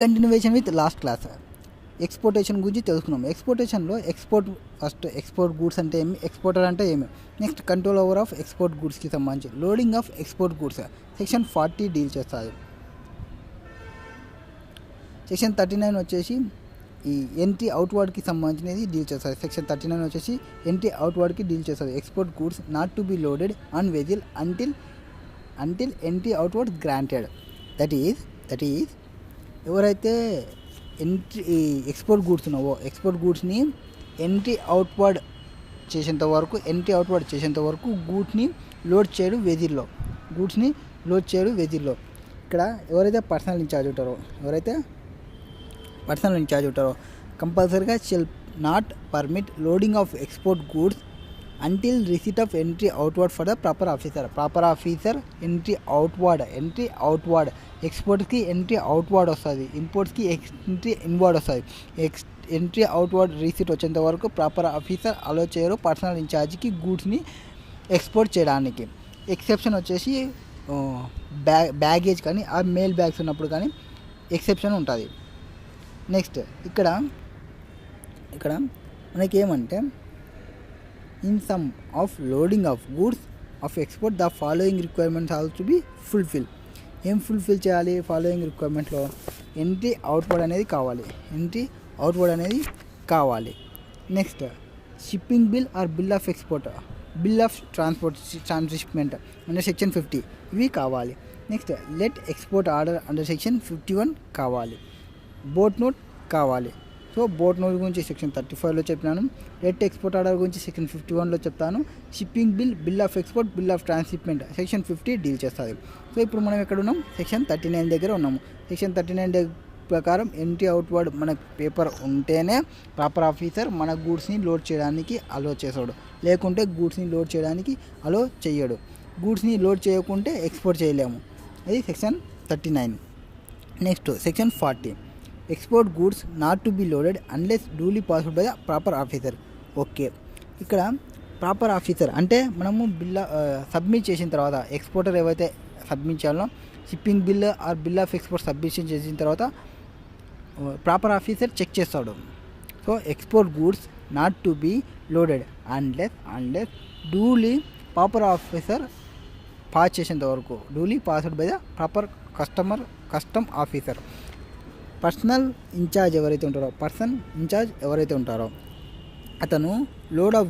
Continuation with last class ఎక్స్పోర్టేషన్ గురించి తెలుసుకున్నాం. ఎక్స్పోర్టేషన్లో export goods అంటే ఏమి, ఎక్స్పోర్టర్ అంటే ఏమి, next control over of export గూడ్స్కి సంబంధించి loading of export goods section 40 deal చేస్తుంది. సెక్షన్ 39 వచ్చేసి ఈ ఎంట్రీ అవుట్వర్డ్కి సంబంధించినది డీల్ చేస్తుంది. సెక్షన్ 39 వచ్చేసి ఎంట్రీ అవుట్వర్డ్కి డీల్ చేస్తుంది. Export goods not to be loaded on వెజిల్ until entry outward granted. That is ఎవరైతే ఎక్స్పోర్ట్ గూడ్స్ ఉన్నావో ఎక్స్పోర్ట్ గూడ్స్ని ఎంట్రీ అవుట్వర్డ్ చేసేంత వరకు గూడ్స్ని లోడ్ చేయడు వెజిల్లో. ఇక్కడ ఎవరైతే పర్సనల్ ఇన్ఛార్జ్ ఉంటారో కంపల్సరీగా shall not permit loading of export goods until receipt of entry outward for the proper officer. Entry outward ఎక్స్పోర్ట్స్కి ఎంట్రీ అవుట్వర్డ్ వస్తుంది, ఇంపోర్ట్స్కి ఎంట్రీ ఇన్వర్డ్ వస్తుంది. ఎంట్రీ అవుట్వర్డ్ రిసీట్ వచ్చేంత వరకు ప్రాపర్ ఆఫీసర్ అలో చేయరు పర్సనల్ ఇన్ఛార్జ్కి గూడ్స్ని ఎక్స్పోర్ట్ చేయడానికి. ఎక్సెప్షన్ వచ్చేసి బ్యాగేజ్ కానీ ఆ మెయిల్ బ్యాగ్స్ ఉన్నప్పుడు కానీ ఎక్సెప్షన్ ఉంటుంది. నెక్స్ట్ ఇక్కడ మనకేమంటే in some of loading of goods of export the following requirements also to be fulfil. ఏం ఫుల్ఫిల్ చేయాలి ఫాలోయింగ్ రిక్వైర్మెంట్లో? ఎంట్రీ అవుట్వర్డ్ అనేది కావాలి. Next shipping bill or bill of export, bill of transhipment అంటే section 50 ఇవి కావాలి. Next let export order under section 51 కావాలి. Boat note కావాలి. సో బోట్ నోట్ గురించి సెక్షన్ 35లో చెప్పినాను. లెట్ ఎక్స్పోర్ట్ ఆర్డర్ గురించి సెక్షన్ 51లో చెప్తాను. Shipping bill of export, bill of transshipment section 50 deal చేస్తుంది. సో ఇప్పుడు మనం ఎక్కడ ఉన్నాం? సెక్షన్ 39 దగ్గర ఉన్నాము. సెక్షన్ 39 ప్రకారం ఎంట్రీ అవుట్వర్డ్ మన పేపర్ ఉంటేనే ప్రాపర్ ఆఫీసర్ మన గూడ్స్ని లోడ్ చేయడానికి అలో చేస్తాడు, లేకుంటే గూడ్స్ని లోడ్ చేయడానికి అలో చేయడు. గూడ్స్ని లోడ్ చేయకుంటే ఎక్స్పోర్ట్ చేయలేము. అది section 39. Next section 40 export goods not to be loaded unless duly passed by the proper officer. Okay, ఇక్కడ ప్రాపర్ ఆఫీసర్ అంటే మనము సబ్మిట్ చేసిన తర్వాత ఎక్స్పోర్టర్ ఏవైతే సబ్మిట్ చేయాలో shipping bill or bill of export submission చేసిన తర్వాత ప్రాపర్ ఆఫీసర్ చెక్ చేస్తాడు. So export goods not to be loaded unless duly proper officer pass చేసేంత వరకు, duly passed by the proper custom officer. Person incharge ఎవరైతే ఉంటారో అతను load of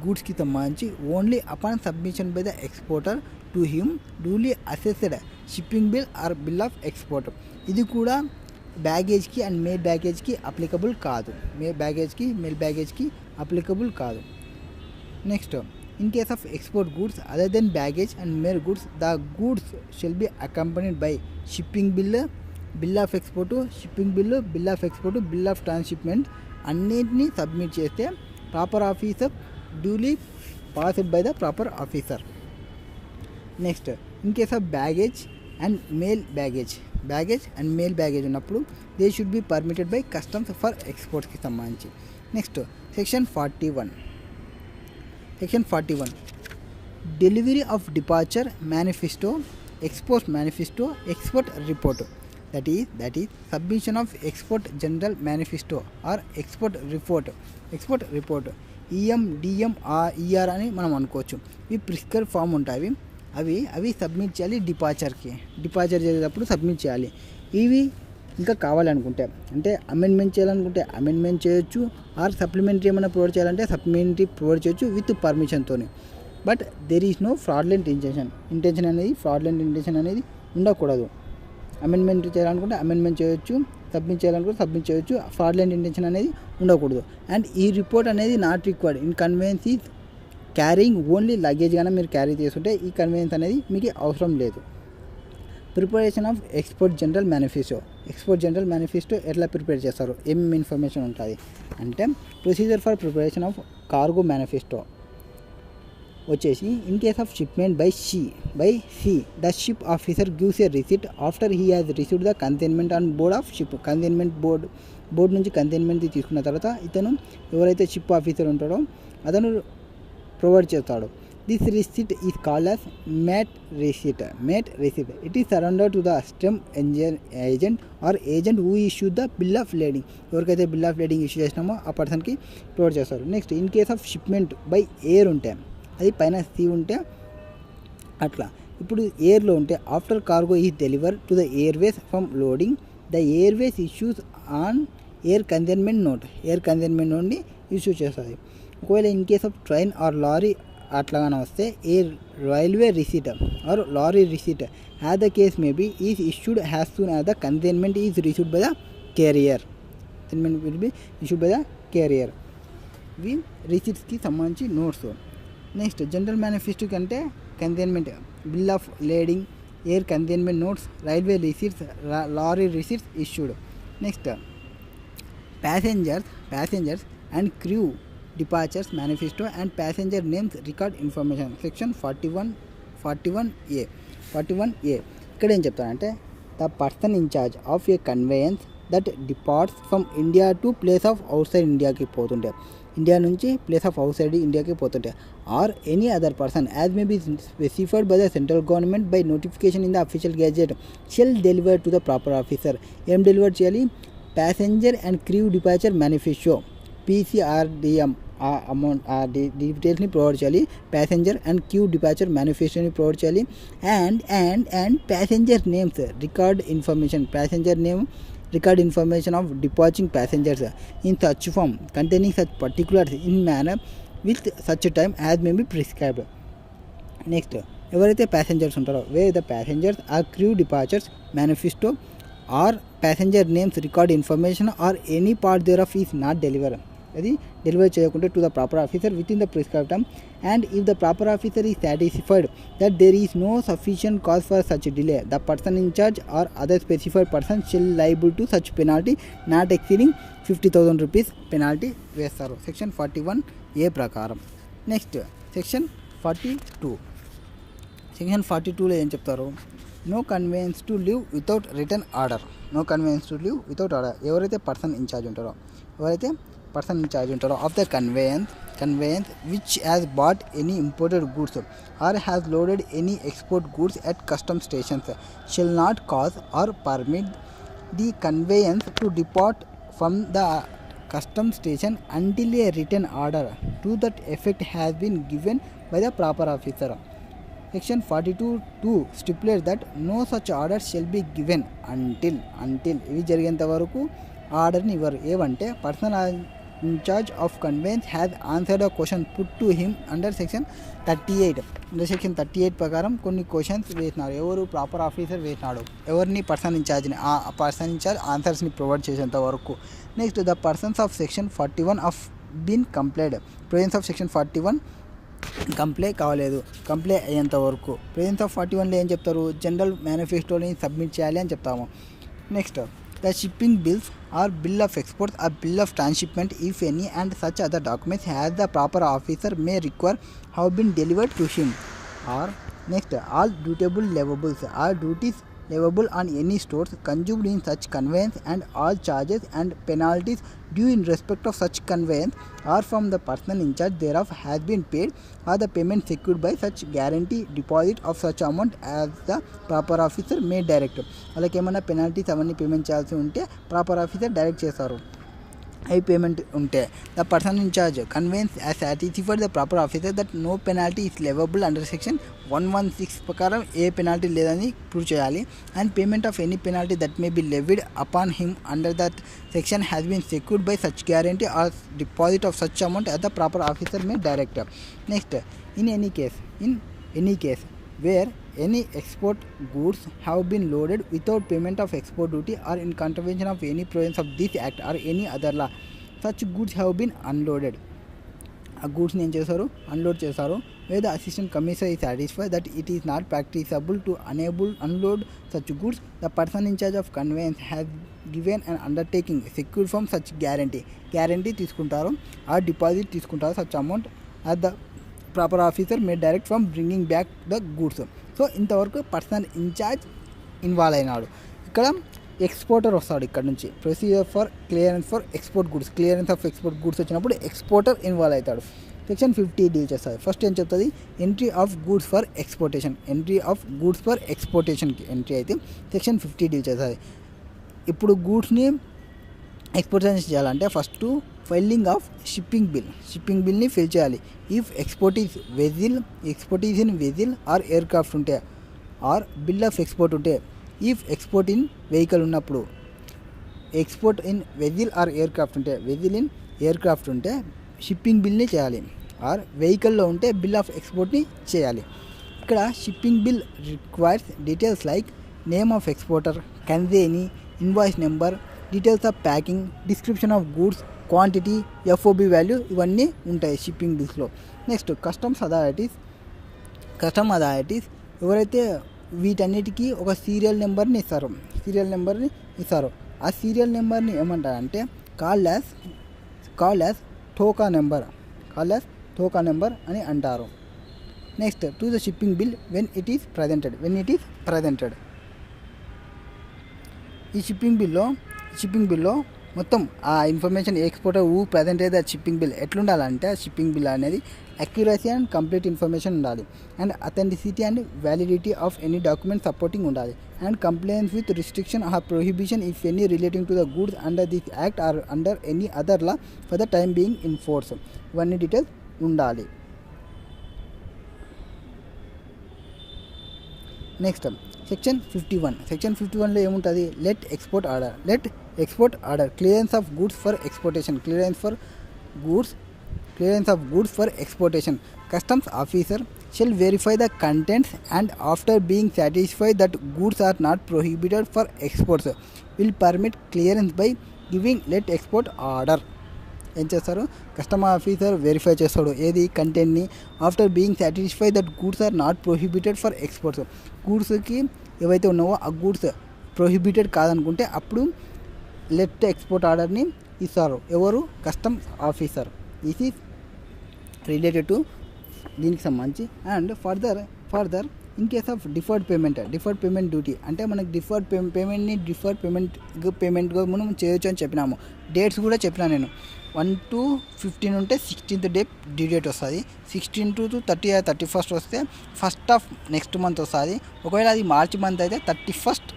గూడ్స్కి సంబంధించి only upon submission by the exporter to him duly assessed shipping bill or bill of export. ఇది కూడా బ్యాగేజ్కి అండ్ మెయిల్ బ్యాగేజ్కి అప్లికబుల్ కాదు. Next in case of export goods other than baggage and mail goods the goods shall be accompanied by shipping bill of export, bill of transhipment అన్నింటినీ submit చేస్తే proper officer duly passed by the proper officer. Next in case of baggage and mail baggage ఉన్నప్పుడు they should be permitted by customs for ఎక్స్పోర్ట్స్కి సంబంధించి. Next section 41 delivery of departure manifesto, export report. That is submission of export general manifesto or export report. EM, DM, ER అని మనం అనుకోవచ్చు. ఇవి prescribe form ఉంటాయి. అవి submit చేయాలి departure చేసేటప్పుడు సబ్మిట్ చేయాలి. ఇవి ఇంకా కావాలనుకుంటే అంటే అమెండ్మెంట్ చేయాలనుకుంటే అమెండ్మెంట్ చేయొచ్చు, ఆర్ సప్లిమెంటరీ ఏమైనా ప్రొవైడ్ చేయాలంటే సప్లిమెంటరీ ప్రొవైడ్ చేయొచ్చు విత్ పర్మిషన్తో. But there is no fraudulent intention అనేది ఉండకూడదు. అమెండ్మెంట్ చేయాలనుకుంటే అమెండ్మెంట్ చేయొచ్చు, సబ్మిట్ చేయొచ్చు. ఫ్రాడ్లెంట్ ఇంటెన్షన్ అనేది ఉండకూడదు. అండ్ ఈ రిపోర్ట్ అనేది not required in conveyance is carrying only luggage కానీ మీరు క్యారీ చేస్తుంటే ఈ కన్వెన్స్ అనేది మీకు అవసరం లేదు. Preparation of export general manifesto ఎట్లా ప్రిపేర్ చేస్తారు, ఏమేమి ఇన్ఫర్మేషన్ ఉంటుంది అంటే procedure for preparation of cargo manifesto వచ్చేసి in case of shipment by sea the ship officer gives a receipt after he has received the consignment on board of ship. Board నుంచి consignment తీసుకున్న తర్వాత ఇతను ఎవరైతే ship officer ఉంటాడో అతను provide చేస్తాడు. This receipt is called as MAT receipt. MAT receipt. It is surrendered to the stamp agent or agent who issued the bill of lading. ఎవరికైతే bill of lading issue చేసినామో ఆ పర్సన్కి provide చేస్తారు. Next in case of shipment by air ఉంటే, అది పైన sea ఉంటే అట్లా. ఇప్పుడు ఎయిర్లో ఉంటే after cargo is deliver to the airways from loading, the airways issues on air consignment note. Air consignment నోట్ని ఇష్యూ చేస్తుంది. ఒకవేళ in case of train or lorry అట్లాగానే వస్తే a railway receipt or lorry receipt as the case may be is issued has soon as the consignment is received by the carrier. Consignment will be issued by the carrier. ఇవి రిసీట్స్కి సంబంధించి notes. Next general manifesto కంటే consignment, bill of lading, air consignment notes, railway receipts, lorry receipts issued. Next passengers and crew departures manifesto and passenger names record information. Section 41A. ఇక్కడ ఏం చెప్తారంటే the person in charge of A conveyance that departs from India to place of out సైడ్ ఇండియాకి పోతుంటే, India నుంచి place of out సైడ్ ఇండియాకి పోతుంటే, or any other person as may be specified by the central government by notification in the official gazette shall deliver to the proper officer. ఏం deliver చేయాలి? Passenger and crew departure manifesto, PCRDM ఆ amount ఆ డీటెయిల్స్ని provide చేయాలి. Passenger and crew departure మేనిఫెస్టోని provide చేయాలి. And passenger names record information, passenger name record information of departing passengers in such form containing such particulars in manner with such time as may be prescribed. Next ఎవరైతే passengers ఉంటారో where the passengers or crew departures manifesto or passenger names record information or any part thereof is not deliver, అది deliver చేయకుంటే to the proper officer within the prescribed time and if the proper officer is satisfied that there is no sufficient cause for such delay the person in charge or other specified person shall liable to such penalty not exceeding 50,000 rupees penalty వేస్తారు. Section 41A ప్రకారం. Next section 42. Section 42లో ఏం చెప్తారు? No conveyance to leave without return order. No conveyance to leave without order. ఎవరైతే person in charge ఉంటారో of the conveyance which has brought any imported goods or has loaded any export goods at custom stations shall not cause or permit the conveyance to depart from the custom station until a written order to that effect has been given by the proper officer. Section 42(2) stipulates that no such order shall be given until ఇవి జరిగేంత వరకు ఆర్డర్ని ఇవ్వరు. ఏవంటే personal in charge of conveyance has answered a question put to him under section 38. under section 38 ప్రకారం కొన్ని questions వేసినారు. ఎవరు? Proper officer వేసినాడు. ఎవరిని? పర్సన్ ఇన్ఛార్జ్ని. ఆ పర్సన్ ఇన్ఛార్జ్ ఆన్సర్స్ని ప్రొవైడ్ చేసేంత వరకు. Next the persons of section 41 of been complied. Provisions of section 41 comply కావలేదు, కంప్లై అయ్యేంత వరకు. ప్రొవిజన్స్ ఆఫ్ 41లో ఏం చెప్తారు? జనరల్ మేనిఫెస్టోని సబ్మిట్ చేయాలి అని చెప్తాము. Next the shipping bills or bill of exports or bill of transshipment if any and such other documents as the proper officer may require have been delivered to him. Or next, all dutiable levables or duties leviable on any stores consumed in such conveyance and all charges and penalties due in respect of such conveyance or from the person in charge thereof has been paid or the payment secured by such guarantee deposit of such amount as the proper officer may direct. అలాగే ఏమైనా penalties అవన్నీ payment చేయాల్సి ఉంటే proper officer direct చేస్తారు. High payment ఉంటే the person in charge convince as satisfied the proper officer that no penalty is leviable under section 116 ప్రకారం ఏ penalty లేదని ప్రూవ్ చేయాలి. And payment of any penalty that may be levied upon him under that section has been secured by such guarantee or deposit of such amount as the proper officer may direct. Next in any case where any export goods have been loaded without payment of export duty or in contravention of any provisions of this act or any other law, such goods have been unloaded. ఆ గూడ్స్ని ఏం చేశారు? Unload చేశారు. where the assistant commissioner is satisfied that it is not practicable to unload such goods, the person in charge of conveyance has given an undertaking secured from such guarantee తీసుకుంటారు ఆ deposit తీసుకుంటారు such amount at the proper officer may direct from bringing back the goods. So ఇంతవరకు personal in charge involve అయినాడు. ఇక్కడ exporter వస్తాడు. ఇక్కడ నుంచి procedure for clearance for export goods, clearance of export goods వచ్చినప్పుడు ఎక్స్పోర్టర్ ఇన్వాల్వ్ అవుతాడు. Section 50 deal చేస్తుంది. First ఏం చెప్తుంది, entry of goods for exportation. Entry of goods for ఎక్స్పోర్టేషన్కి ఎంట్రీ అయితే సెక్షన్ 50 డీల్ చేస్తుంది. ఇప్పుడు గూడ్స్ని ఎక్స్పోర్టేషన్ చేయాలంటే first filing of shipping బిల్ని fill చేయాలి. If export is in vessel or aircraft ఉంటే, ఆర్ బిల్ ఆఫ్ ఎక్స్పోర్ట్ ఉంటే, ఇఫ్ ఎక్స్పోర్ట్ ఇన్ వెహికల్ ఉన్నప్పుడు, export in vessel or aircraft ఉంటే, వెజిల్ ఇన్ ఎయిర్క్రాఫ్ట్ ఉంటే షిప్పింగ్ బిల్ని చేయాలి. ఆర్ వెహికల్లో ఉంటే బిల్ ఆఫ్ ఎక్స్పోర్ట్ని చేయాలి. ఇక్కడ shipping bill requires details like name of exporter, కన్వేనీ, invoice number, details of packing, description of goods, quantity, FOB value ఇవన్నీ ఉంటాయి షిప్పింగ్ బిల్స్లో. నెక్స్ట్ కస్టమ్స్ అథారిటీస్ ఎవరైతే వీటన్నిటికీ ఒక సీరియల్ నెంబర్ని ఇస్తారు. ఆ సీరియల్ నెంబర్ని ఏమంటారంటే కాల్డ్ యాజ్ టోకా నెంబర్ అని అంటారు. Next to the shipping bill when it is presented. ఈ షిప్పింగ్ బిల్లో మొత్తం ఆ ఇన్ఫర్మేషన్ ఎక్స్పోర్టర్ ప్రజెంట్ అయితే షిప్పింగ్ బిల్ ఎట్లుండాలంటే, షిప్పింగ్ బిల్ అనేది అక్యురసీ అండ్ కంప్లీట్ ఇన్ఫర్మేషన్ ఉండాలి, and authenticity and validity of any document supporting ఉండాలి, and compliance with restriction or prohibition if any relating to the goods under this act or under any other law for the time being in force. ఇవన్నీ details ఉండాలి. Next section 51లో ఏముంటుంది, let export order clearance of goods for exportation. Customs officer shall verify the contents and after being satisfied that goods are not prohibited for exports will permit clearance by giving let export order. ఏం చేస్తారు, custom officer verify చేస్తాడు ఏది, కంటెంట్ని. After being satisfy that goods are not prohibited for exports, గూడ్స్కి ఏవైతే ఉన్నావో ఆ goods prohibited కాదనుకుంటే అప్పుడు లెట్ ఎక్స్పోర్ట్ ఆర్డర్ని ఇస్తారు. ఎవరు, customs officer. This is related to దీనికి సంబంధించి. And further in case of deferred payment duty అంటే మనకి డిఫర్డ్ పేమెంట్గా మనం చేయొచ్చు అని చెప్పినాము. డేట్స్ కూడా చెప్పినా నేను. 1 to 15 ఉంటే 16th డే డ్యూ డేట్ వస్తుంది. 16 to 31st వస్తే 1st of నెక్స్ట్ మంత్ వస్తుంది. ఒకవేళ అది మార్చి మంత్ అయితే 31st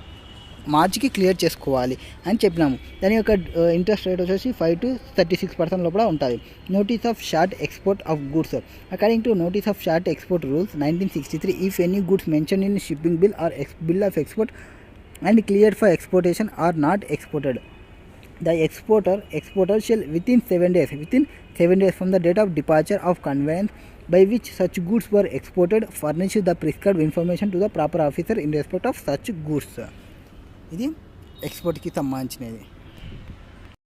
మార్చికి క్లియర్ చేసుకోవాలి అని చెప్పినాము. దాని యొక్క ఇంట్రెస్ట్ రేట్ వచ్చేసి 5 to 36% లోపల ఉంటుంది. Notice of short export of goods. According to notice of short export rules 1963, if any goods mention in shipping bill or bill of export and cleared for exportation or not exported, the exporter shall within 7 days from the date of departure of conveyance by which such goods were exported furnish the prescribed information to the proper officer in respect of such goods. ఇది ఎక్స్పోర్ట్కి సంబంధించినది.